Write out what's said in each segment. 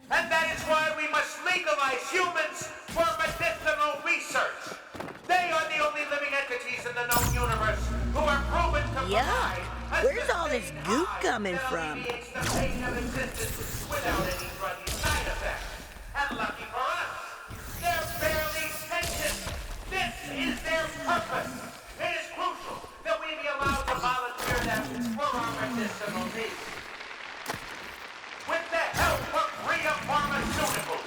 And that is why we must legalize humans for medicinal research. They are the only living entities in the known universe who are proven to Yuck. provide Where's all this goop coming that from? alleviates the pain of existence without any druggy side effects. And lucky for us, they're barely sentient. This is their purpose. It is crucial that we be allowed to volunteer them for our medicinal needs. With the help of Rhea Pharmaceuticals,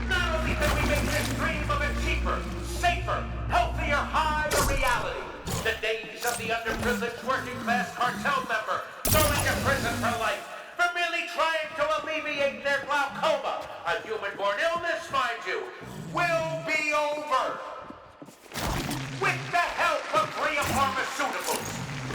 not only can we make this dream of a cheaper, safer, healthier, higher reality, the days of the underprivileged working class cartel member going to prison for life for merely trying to alleviate their glaucoma, a human-born illness, mind you, will be over. With the help of Rhea Pharmaceuticals,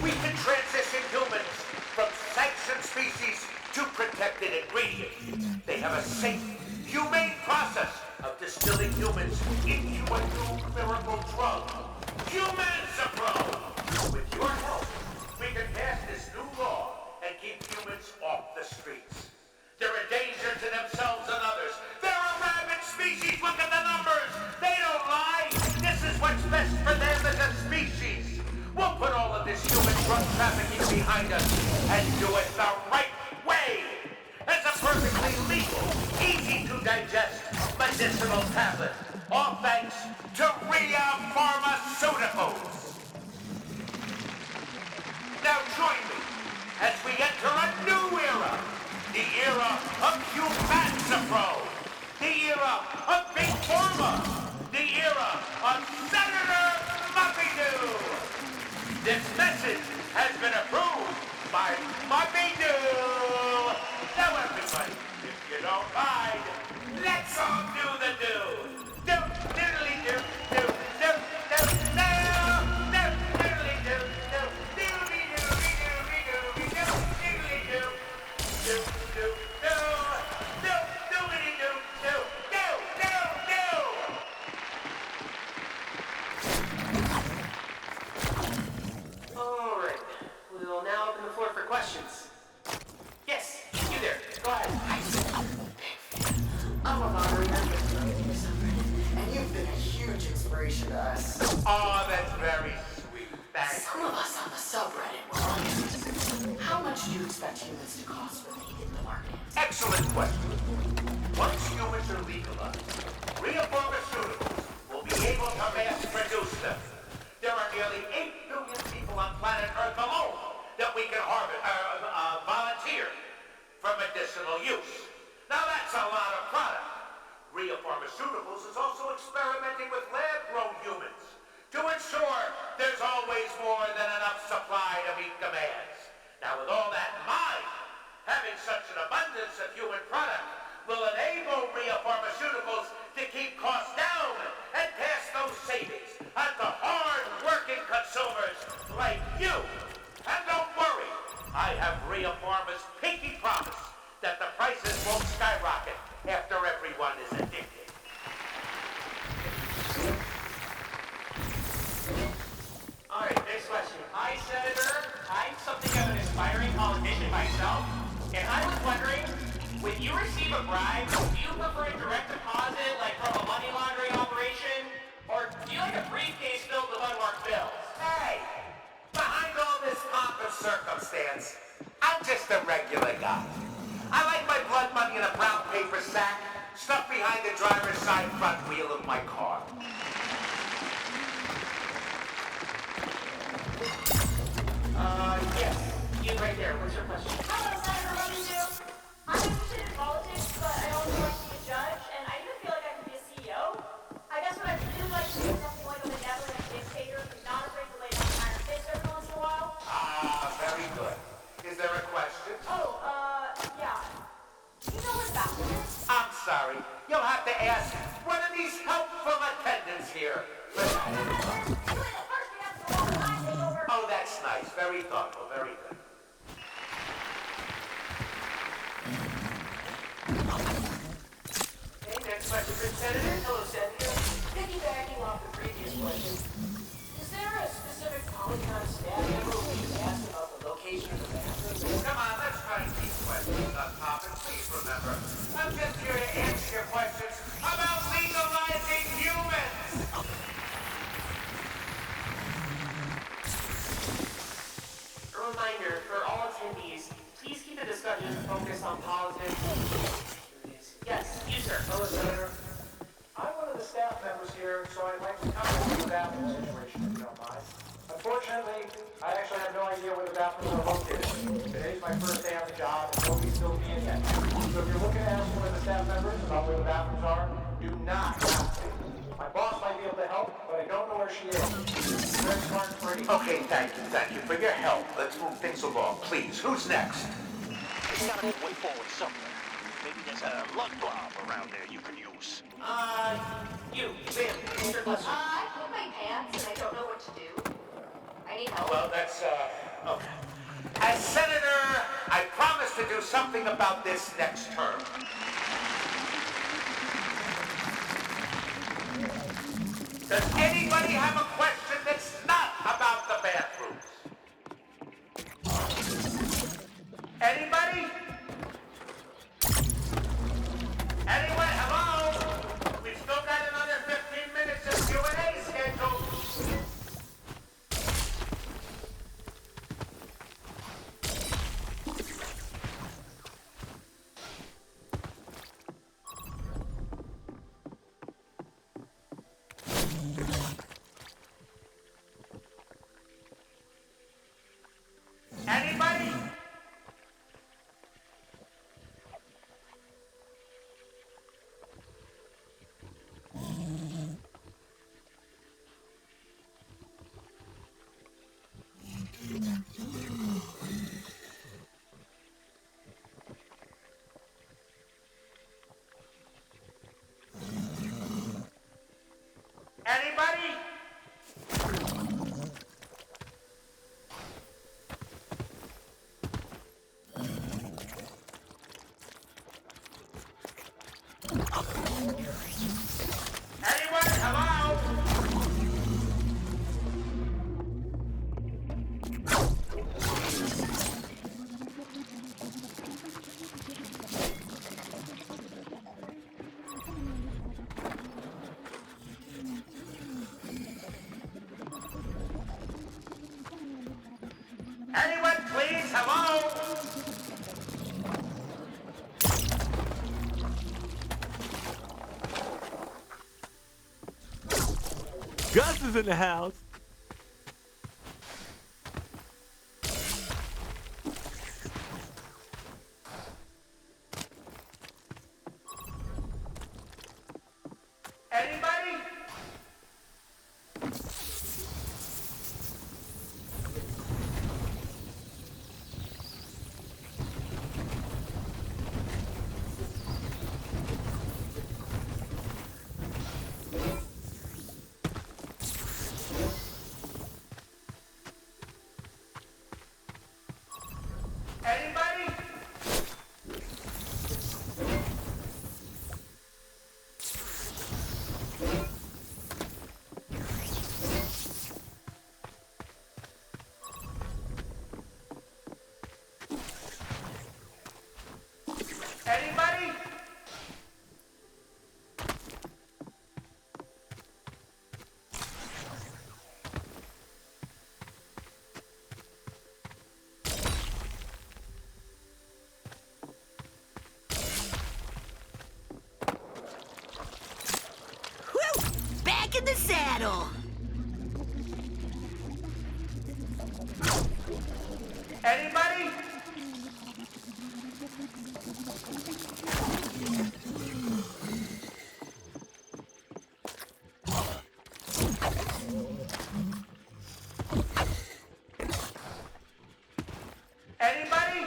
we can transition humans from sanctioned species to protected ingredients. They have a safe, humane process of distilling humans into a new miracle drug, Humansapro. With your help, we can pass this new law and keep humans off the streets. They're a danger to themselves and others. They're a rabid species. Look at the numbers. They don't lie. This is what's best for them as a species. We'll put all of this human drug trafficking behind us and do it the right way. As a perfectly legal, easy to digest medicinal tablet. All thanks to Rhea Pharmaceuticals. Now join me as we enter a new era. The era of Humansapro. The era of Big Pharma. The era of Senator Muppy-Doo. This message has been approved by Muppy-Doo. Now everybody, if you don't mind, let's all do the do. Do, diddly do, do, do, do, do, do, diddly do, do, doody dooby dooby dooby do, diddly do, do, do, do, do, doody do, do, do, do, do. All right, we will now open the floor for questions. Yes, you there, go ahead. I'm a moderator and you've been a huge inspiration to us. Oh, that's very sweet. Thanks. Some of us on the subreddit were wondering, how much do you expect humans to cost when they hit the market? Excellent question. Once humans are legalized, Rhea Pharmaceuticals will be able to mass produce them. There are nearly 8 billion people on planet Earth alone that we can volunteer for medicinal use. Now that's a lot of product. Rhea Pharmaceuticals is also experimenting with lab-grown humans to ensure there's always more than enough supply to meet demands. Now with all that in mind, having such an abundance of human product will enable Rhea Pharmaceuticals to keep costs down and pass those savings on to hard-working consumers like you. And don't worry, I have Rhea Pharma's pinky promise that the prices won't skyrocket after everyone is addicted. All right, next question. Hi, Senator. I'm something of an aspiring politician myself, and I was wondering, when you receive a bribe, do you prefer a direct deposit, like from a money laundering operation, or do you like a briefcase filled with unmarked bills? Hey, behind all this pomp and circumstance, I'm just a regular guy. I like my blood money in a brown paper sack, stuffed behind the driver's side front wheel of my car. Yes. You right there. What's your question? Hello, Senator Muppy-Doo. I'm interested in politics, but I also like to be a judge, and I even feel like I could be a CEO. I guess what I'd really like to do is something like a benevolent dictator who's not afraid to lay down an iron fist every once in a while. Ah, very good. Is there a question? Oh, yeah. Do you know where the bathroom is? I'm sorry. You'll have to ask one of these helpful attendants here. First, we have to go on the line takeover. Oh, that's nice. Very thoughtful. Very good. Okay, next question for Senator. Hello, Senator. Piggybacking off the previous question, is there a specific Polygon staff member who you asked about the location of the bathroom? Come on, let's try and keep questions on topic. Please remember, I'm bathroom situation, if you don't mind. Unfortunately, I actually have no idea where the bathrooms are located. Today's my first day on the job, and nobody's filled me in yet. So if you're looking to ask one of the staff members about where the bathrooms are, do not ask me. My boss might be able to help, but I don't know where she is. Very smart and pretty. Okay, thank you for your help. Let's move things along, please. Who's next? It's gotta be way forward somewhere. Maybe there's a lug blob around there you could use. You, Sam, Mr. Lester. I put my pants and I don't know what to do. I need help. Well, that's, okay. As senator, I promise to do something about this next term. Does anybody have a question that's not about the bathrooms? Anybody? Anyone? Hello? We've still got another 15 minutes of Q&A scheduled. Anybody? Anybody? Anyone? Hello? Anyone, please? Hello? Gus is in the house. Anybody? Anybody? Anybody? Whew! Back in the saddle. Anybody? Anybody?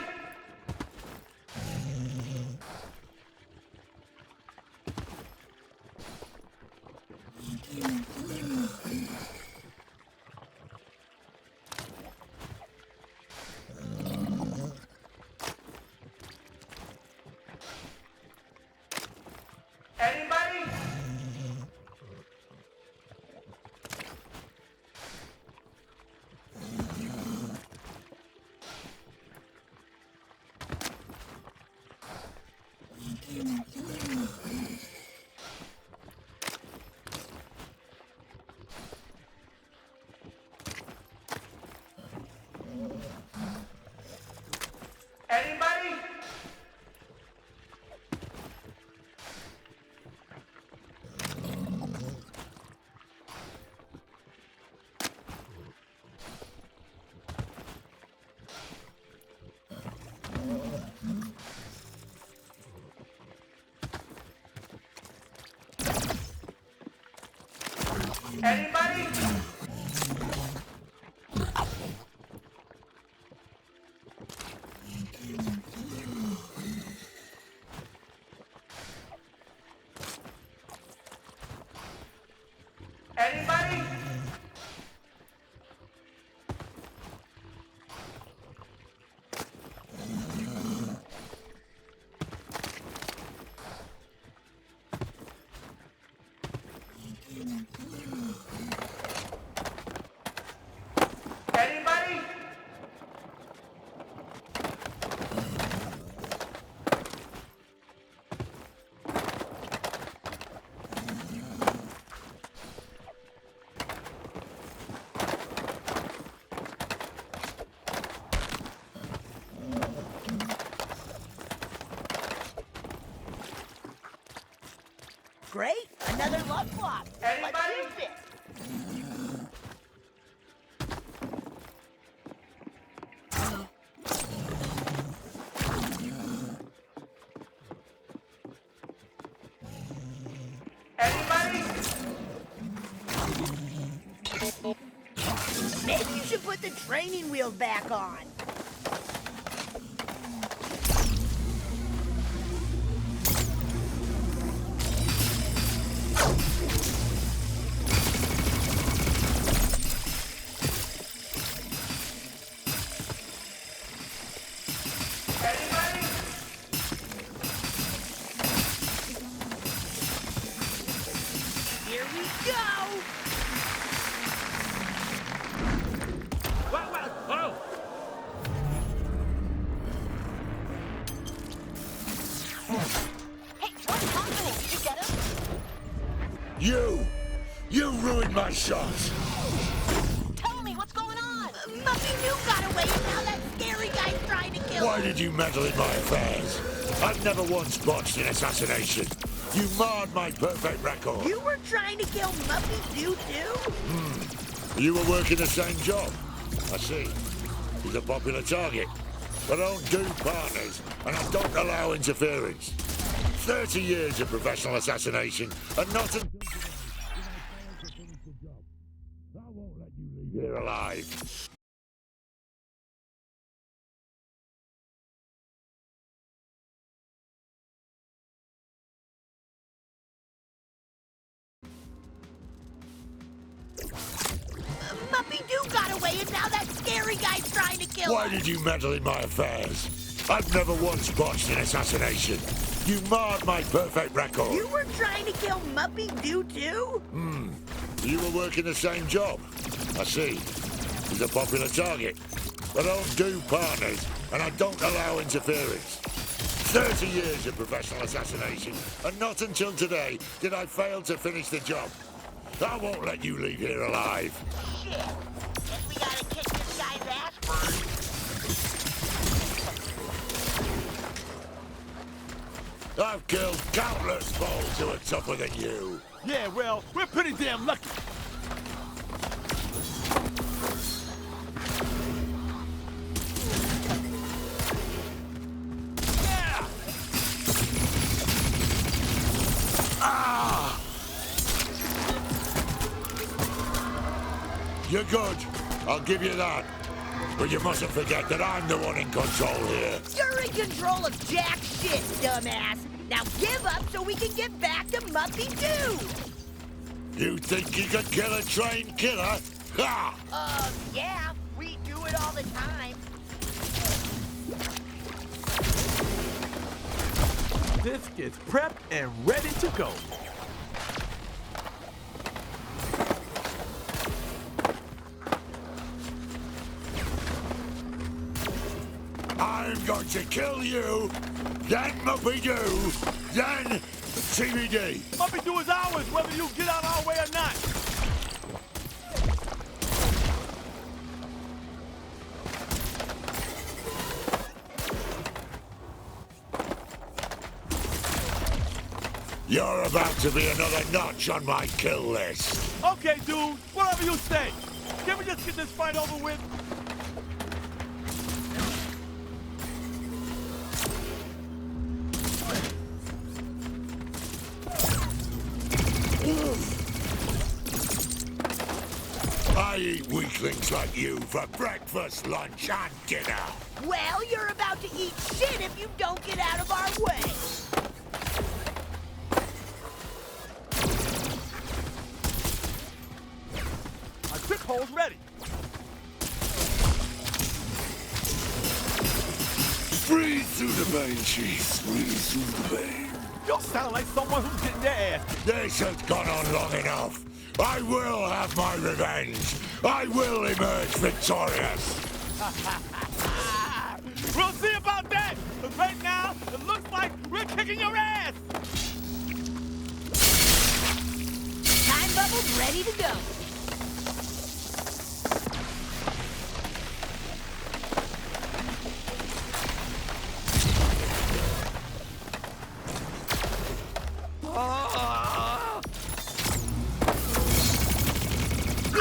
Anybody? Anybody? Anybody? Anybody? Great, another luck block. Anybody? Let's use it. Anybody? Maybe you should put the training wheels back on. Anybody? Here we go. What? Oh! Hey, what's happening? Did you get him? You ruined my shot. Tell me what's going on. Muffy New got away, and now that scary guy's trying to kill Why him. did you meddle in my affairs? I've never once botched an assassination. You marred my perfect record. You were trying to kill Muffy Doo too? You were working the same job. I see. He's a popular target. But I don't do partners, and I don't allow interference. 30 years of professional assassination, and not until today did I fail to finish the job. I won't let you leave here alive. Muffy Doo got away, and now that scary guy's trying to kill Why him. did you meddle in my affairs? I've never once botched an assassination. You marred my perfect record. You were trying to kill Muffy Doo too? You were working the same job. I see. He's a popular target. But I don't do partners, and I don't allow interference. 30 years of professional assassination, and not until today did I fail to finish the job. I won't let you leave here alive. Shit. Guess we gotta kick this guy's ass first. I've killed countless foes who are tougher than you. Yeah, well, we're pretty damn lucky. Yeah! Ah! You're good. I'll give you that. But you mustn't forget that I'm the one in control here. You're in control of jack shit, dumbass. Now give up so we can get back to Muffy Doo. You think you could kill a trained killer? Ha! Yeah, we do it all the time. This gets prepped and ready to go. I'm going to kill you, then Muppy Doo, then CBD. Muppy Doo is ours, whether you get out our way or not. You're about to be another notch on my kill list. Okay, dude, whatever you say. Can we just get this fight over with? I eat weaklings like you for breakfast, lunch, and dinner. Well, you're about to eat shit if you don't get out of our way. My trip hole's ready. Breathe through the vein, Chief. Breathe through the vein. You sound like someone who's getting their ass. This has gone on long enough. I will have my revenge. I will emerge victorious. We'll see about that. But right now, it looks like we're kicking your ass. Time bubble's ready to go.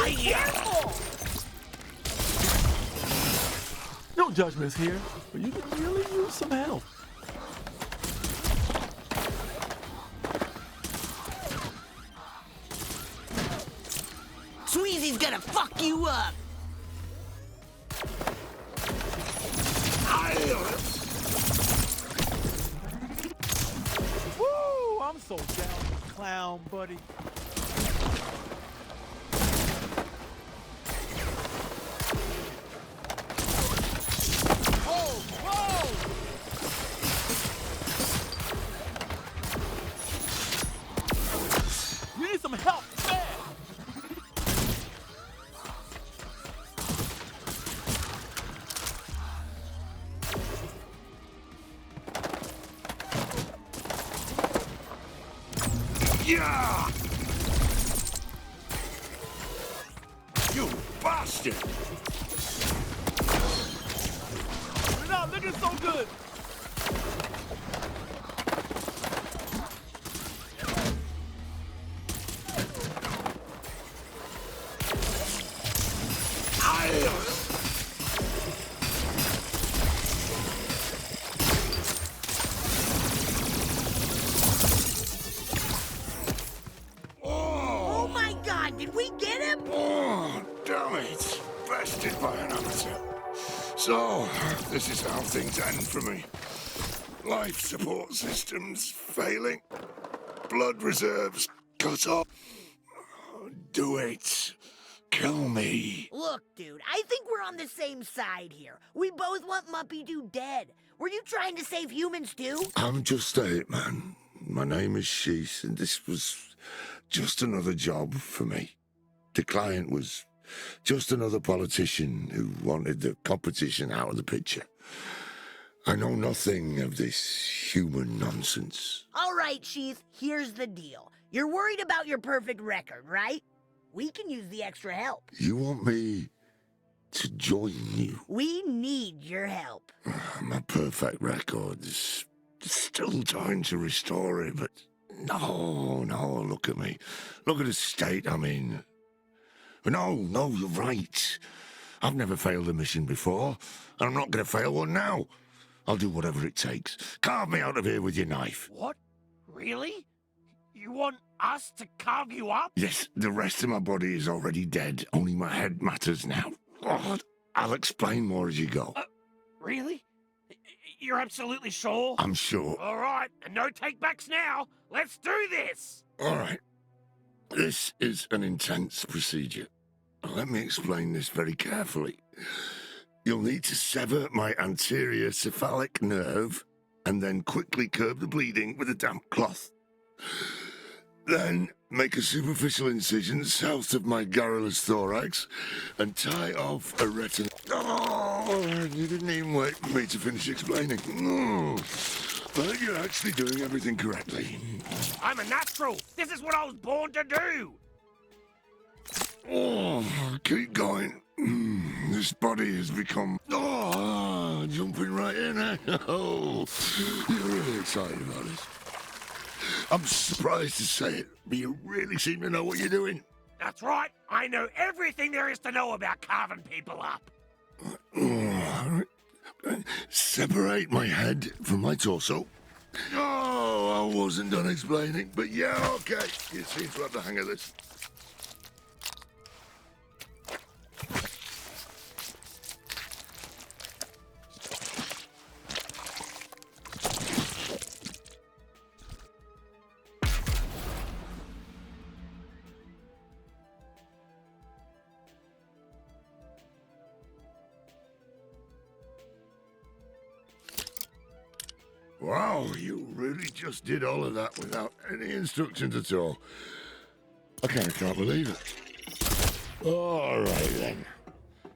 Be careful! No judgments here, but you can really use some help. Sweezy's gonna fuck you up. Woo! I'm so down with clown, buddy. Whoa! Whoa! You need some help, man! Yeah! You bastard! You're not looking so good. Oh my god, did we get him? Oh, damn it. Bested by an amateur. So, this is how things end for me. Life support systems failing. Blood reserves cut off. Do it. Kill me. Look, dude, I think we're on the same side here. We both want Muppy Doo dead. Were you trying to save humans too? I'm just a hitman. My name is Sheese, and this was just another job for me. The client was just another politician who wanted the competition out of the picture. I know nothing of this human nonsense. All right, Sheath, here's the deal. You're worried about your perfect record, right? We can use the extra help. You want me to join you? We need your help. My perfect record is still time to restore it, but no, look at me. Look at the state I'm in. No, you're right. I've never failed a mission before, and I'm not going to fail one now. I'll do whatever it takes. Carve me out of here with your knife. What? Really? You want us to carve you up? Yes, the rest of my body is already dead. Only my head matters now. Oh, I'll explain more as you go. Really? You're absolutely sure? I'm sure. All right, and no take-backs now. Let's do this! All right. This is an intense procedure. Let me explain this very carefully. You'll need to sever my anterior cephalic nerve and then quickly curb the bleeding with a damp cloth. Then make a superficial incision south of my garrulous thorax and tie off a retina. Oh, you didn't even wait for me to finish explaining. No. But you're actually doing everything correctly. I'm a natural. This is what I was born to do. Oh, keep going. This body has become... Oh, jumping right in, eh? Oh, you're really excited about this. I'm surprised to say it, but you really seem to know what you're doing. That's right. I know everything there is to know about carving people up. Separate my head from my torso. Oh, I wasn't done explaining, but yeah, okay. You seem to have the hang of this. Wow, you really just did all of that without any instructions at all. I can't believe it. All right, then.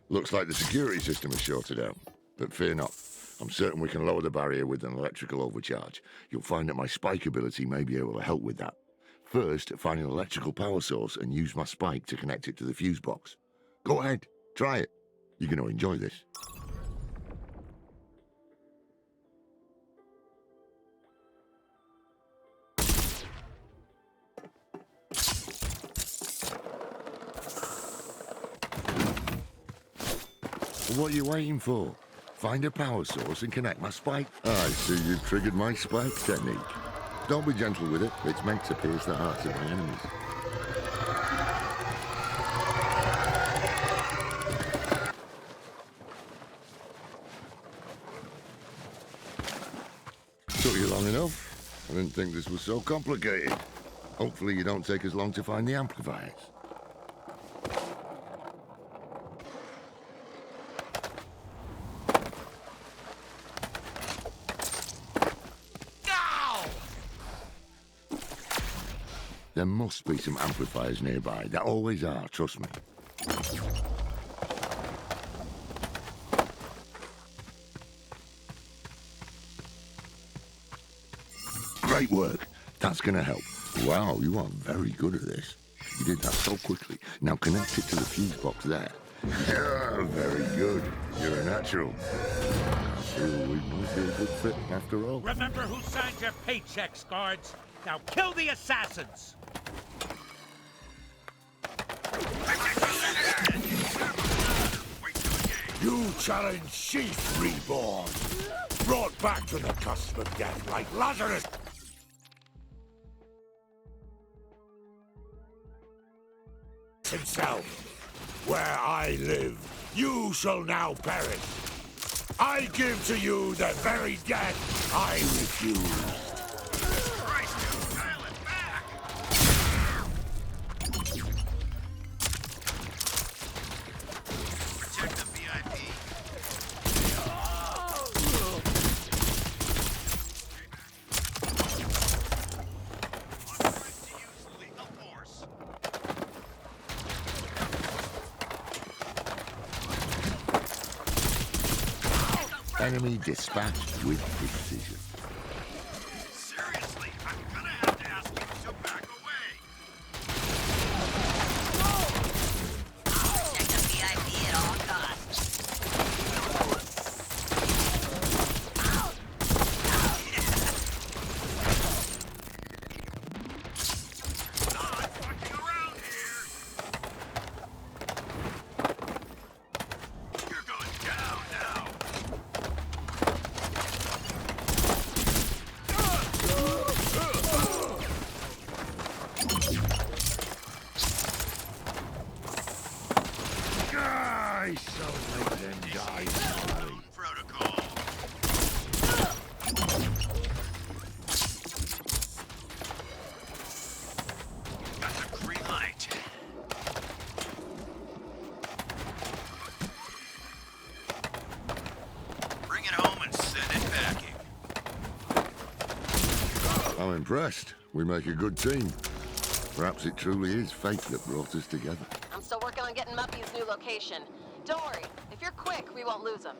Looks like the security system is shorted out. But fear not. I'm certain we can lower the barrier with an electrical overcharge. You'll find that my spike ability may be able to help with that. First, find an electrical power source and use my spike to connect it to the fuse box. Go ahead, try it. You're going to enjoy this. What are you waiting for? Find a power source and connect my spike. I see you've triggered my spike technique. Don't be gentle with it. It's meant to pierce the hearts of my enemies. Took you long enough. I didn't think this was so complicated. Hopefully you don't take as long to find the amplifiers. There must be some amplifiers nearby. There always are, trust me. Great work. That's gonna help. Wow, you are very good at this. You did that so quickly. Now connect it to the fuse box there. Yeah, very good. You're a natural. I feel we might be a good fit after all. Remember who signed your paychecks, guards. Now kill the assassins! You challenge Sheath Reborn, brought back to the cusp of death like Lazarus himself. Where I live, you shall now perish. I give to you the very death I refuse. Enemy dispatched with precision. Seriously, I'm gonna have to ask you to back away. Protect the VIP at all costs. Not fucking around here. You're going down now. I shall make them die slowly. Protocol. Got the green light. Bring it home and send it packing. I'm impressed. We make a good team. Perhaps it truly is fate that brought us together. I'm still working on getting Muppy's new location. Don't worry. If you're quick, we won't lose him.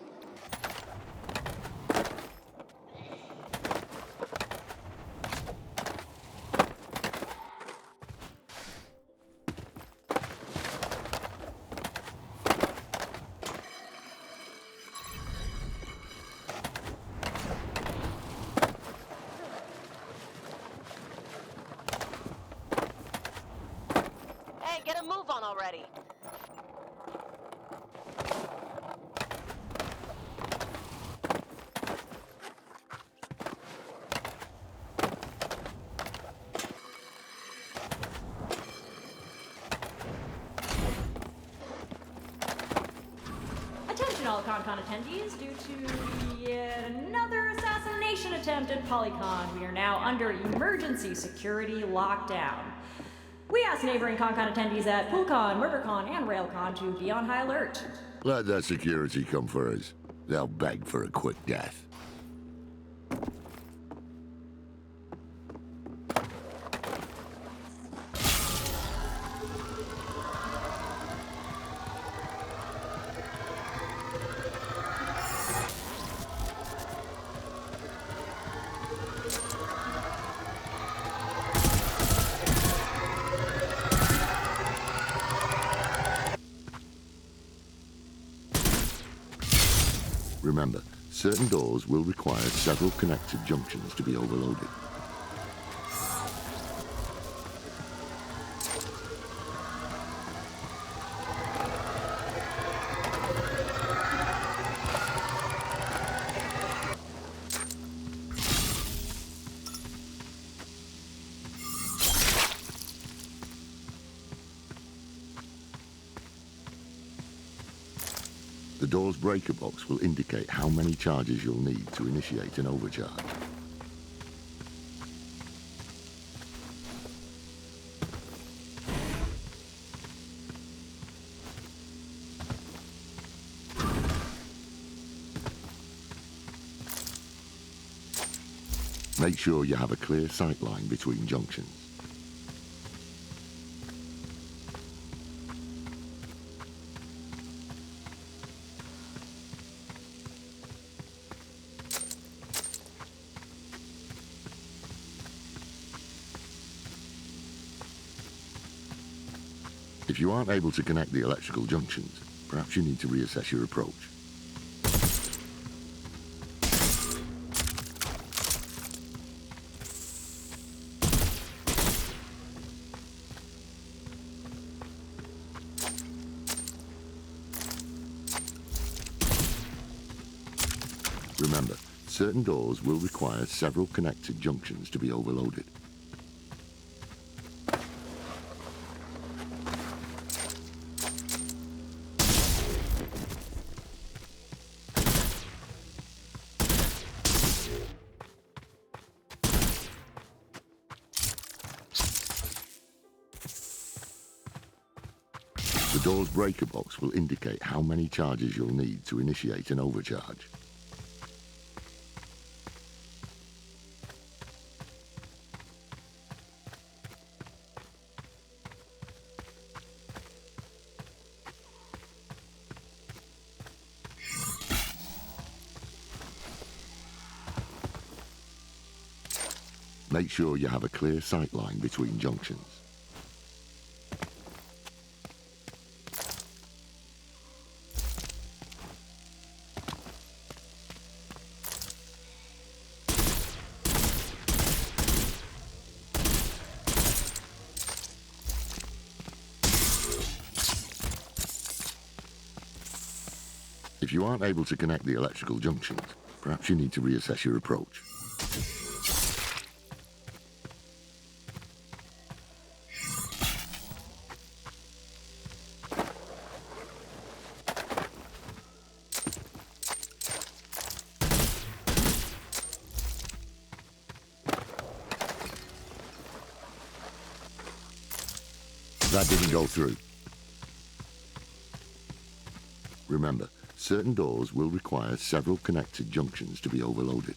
Hey, get a move on already. Attention all ConCon attendees, due to yet another assassination attempt at Polycon, we are now under emergency security lockdown. We ask neighboring ConCon attendees at PoolCon, MurderCon, and RailCon to be on high alert. Let that security come for us. They'll beg for a quick death. Remember, certain doors will require several connected junctions to be overloaded. The door's breaker box will indicate how many charges you'll need to initiate an overcharge. Make sure you have a clear sight line between junctions. If you aren't able to connect the electrical junctions, perhaps you need to reassess your approach. Remember, certain doors will require several connected junctions to be overloaded. The door's breaker box will indicate how many charges you'll need to initiate an overcharge. Make sure you have a clear sight line between junctions. If you aren't able to connect the electrical junctions, perhaps you need to reassess your approach. That didn't go through. Remember, certain doors will require several connected junctions to be overloaded.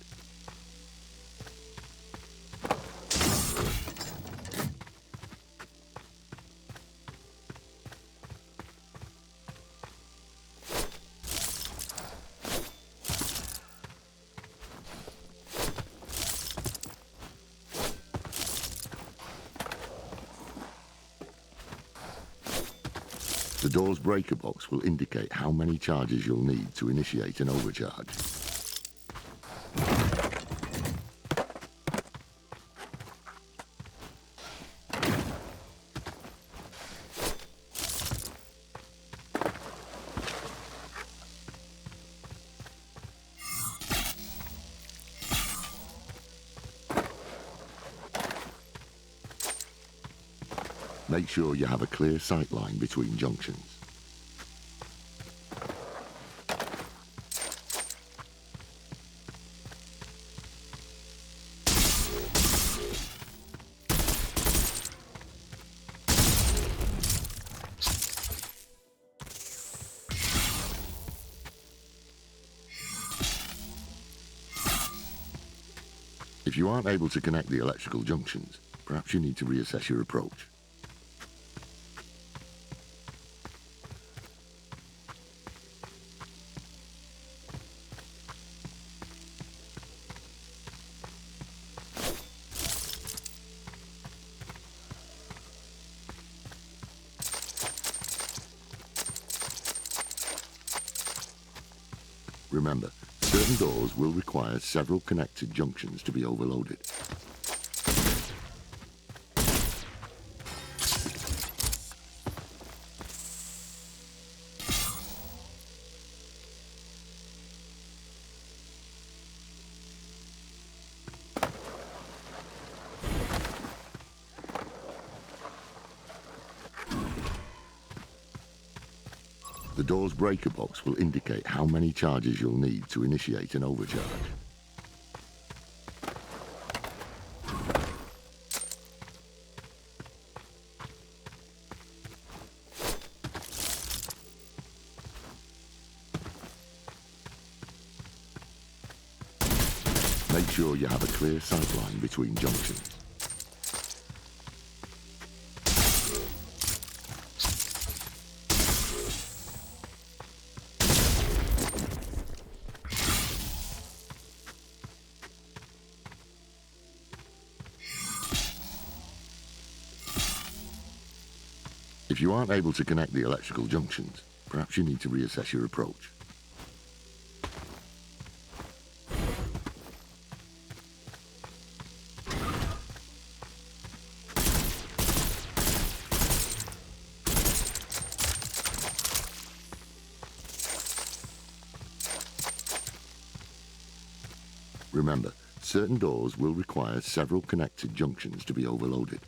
The door's breaker box will indicate how many charges you'll need to initiate an overcharge. Make sure you have a clear sight line between junctions. If you aren't able to connect the electrical junctions, perhaps you need to reassess your approach. Remember, certain doors will require several connected junctions to be overloaded. The door's breaker box will indicate how many charges you'll need to initiate an overcharge. Make sure you have a clear sight line between junctions. If you aren't able to connect the electrical junctions, perhaps you need to reassess your approach. Remember, certain doors will require several connected junctions to be overloaded.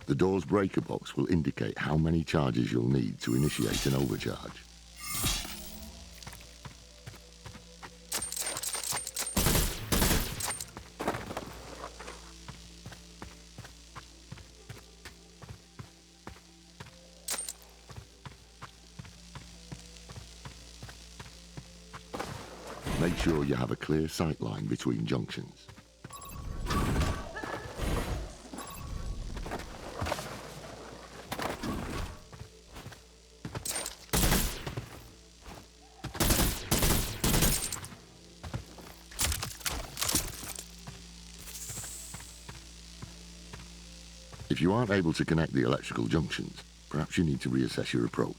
The door's breaker box will indicate how many charges you'll need to initiate an overcharge. Make sure you have a clear sight line between junctions. If you aren't able to connect the electrical junctions, perhaps you need to reassess your approach.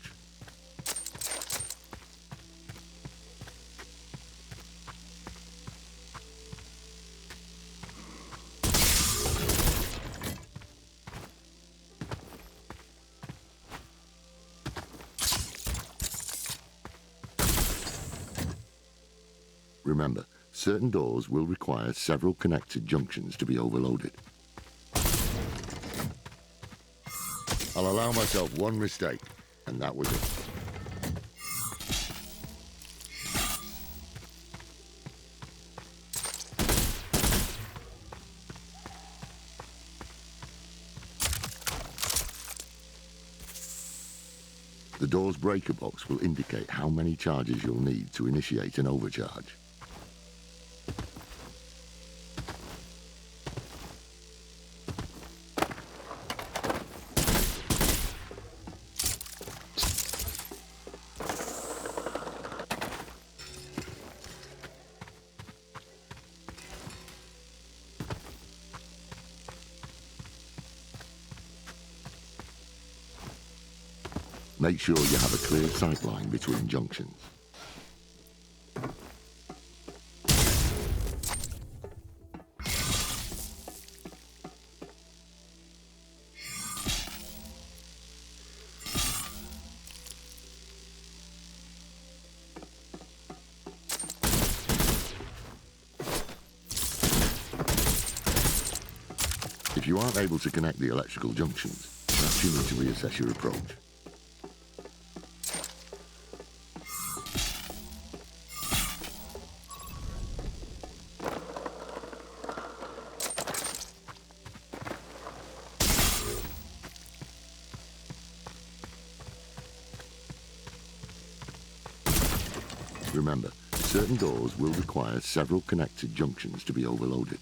Remember, certain doors will require several connected junctions to be overloaded. I'll allow myself one mistake, and that was it. The door's breaker box will indicate how many charges you'll need to initiate an overcharge. Make sure you have a clear sight line between junctions. If you aren't able to connect the electrical junctions, perhaps you need to reassess your approach. Remember, certain doors will require several connected junctions to be overloaded. .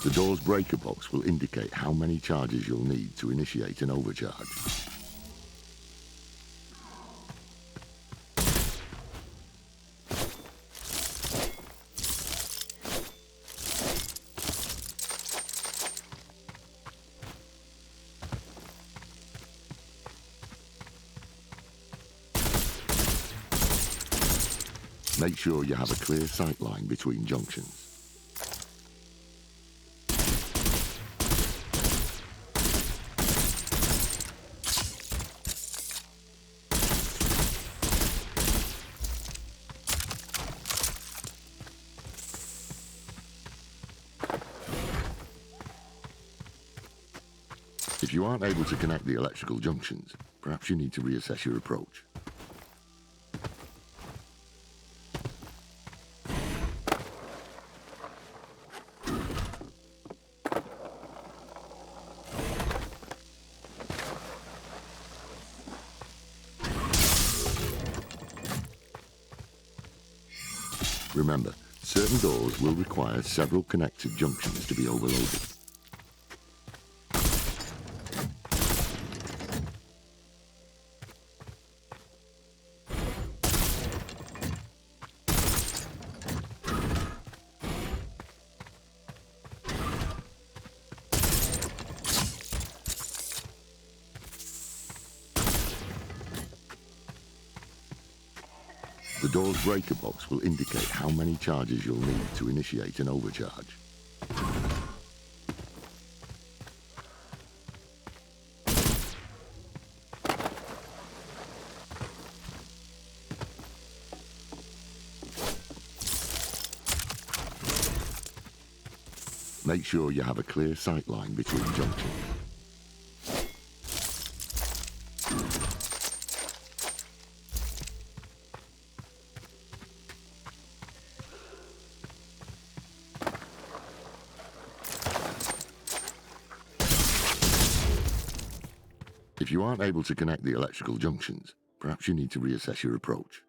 The door's breaker box will indicate how many charges you'll need to initiate an overcharge. Make sure you have a clear sight line between junctions. If you aren't able to connect the electrical junctions, perhaps you need to reassess your approach. Remember, certain doors will require several connected junctions to be overloaded. The door's breaker box will indicate how many charges you'll need to initiate an overcharge. Make sure you have a clear sight line between junctions. If you aren't able to connect the electrical junctions, perhaps you need to reassess your approach.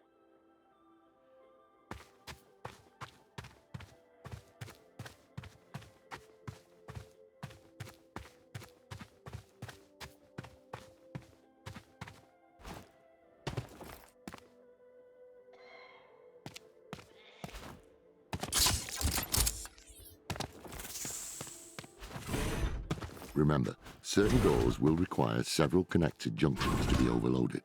Remember, certain doors will require several connected junctions to be overloaded.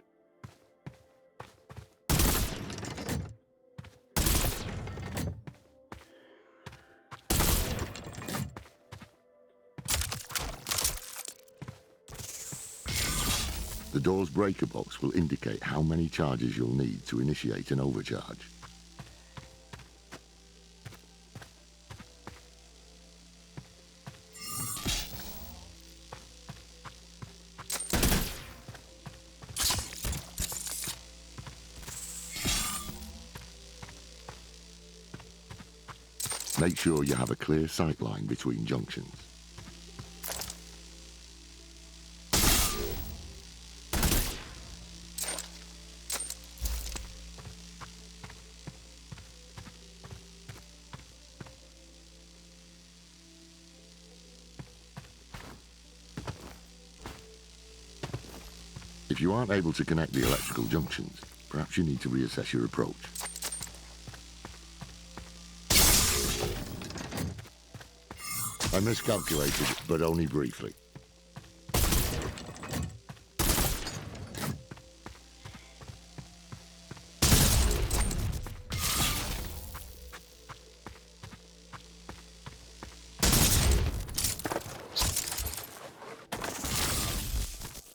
The door's breaker box will indicate how many charges you'll need to initiate an overcharge. Make sure you have a clear sight line between junctions. If you aren't able to connect the electrical junctions, perhaps you need to reassess your approach. I miscalculated, but only briefly.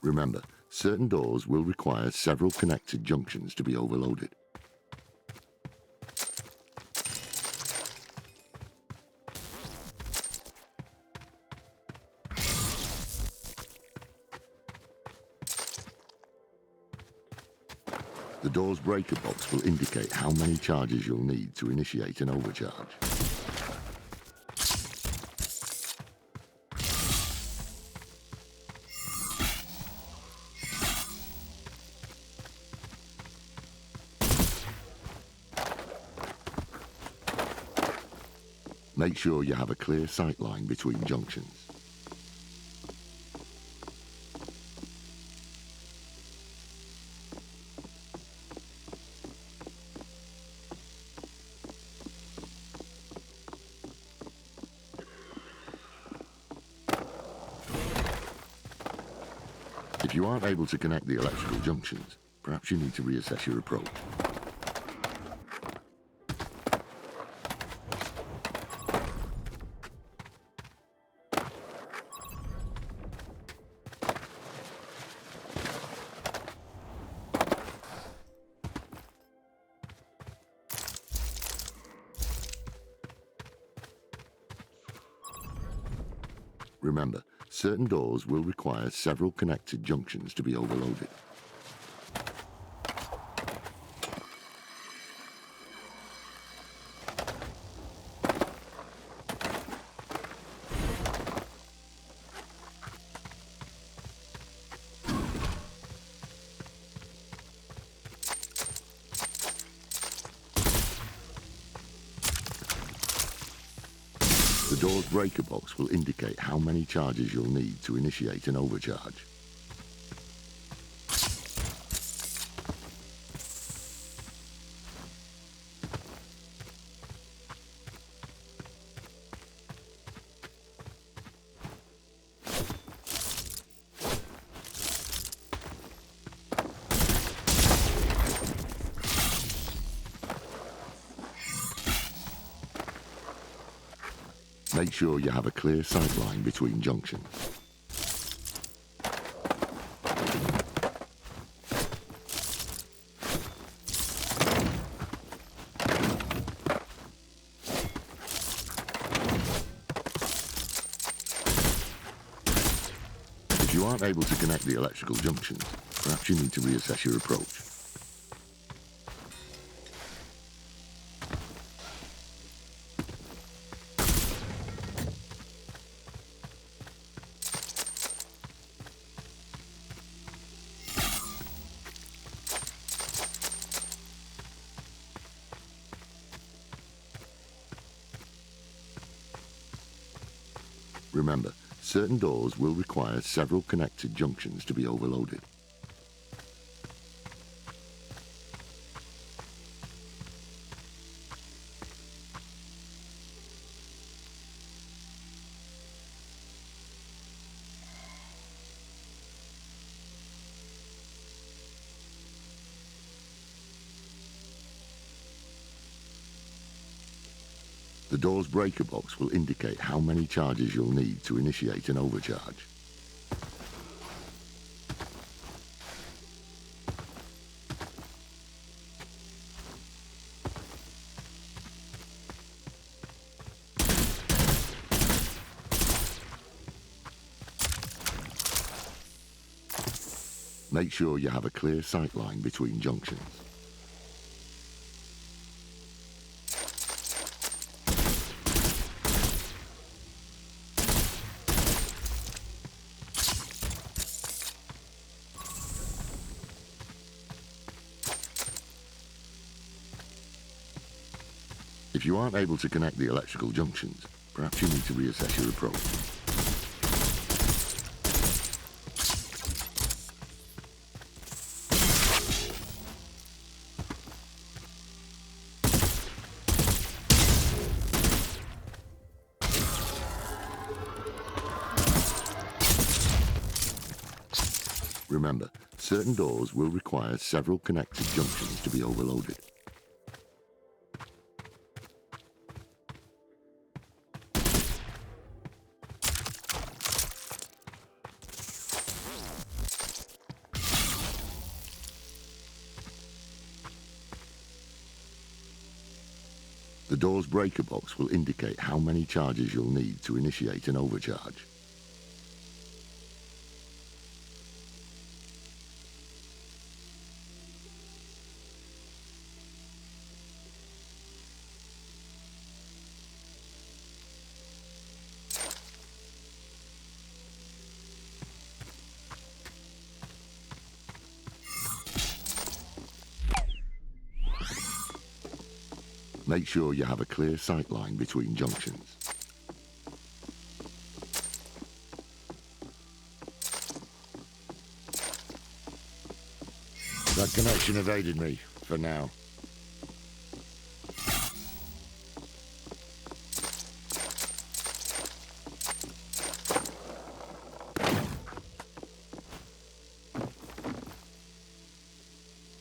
Remember, certain doors will require several connected junctions to be overloaded. The door's breaker box will indicate how many charges you'll need to initiate an overcharge. Make sure you have a clear sight line between junctions. If you aren't able to connect the electrical junctions, perhaps you need to reassess your approach. Remember, certain doors will require several connected junctions to be overloaded. The door's breaker box will indicate how many charges you'll need to initiate an overcharge. Make sure you have a clear sight line between junctions. If you aren't able to connect the electrical junctions, perhaps you need to reassess your approach. Remember, certain doors will require several connected junctions to be overloaded. The door's breaker box will indicate how many charges you'll need to initiate an overcharge. Make sure you have a clear sight line between junctions. If you aren't able to connect the electrical junctions, perhaps you need to reassess your approach. Remember, certain doors will require several connected junctions to be overloaded. The door's breaker box will indicate how many charges you'll need to initiate an overcharge. Make sure you have a clear sight line between junctions. That connection evaded me, for now.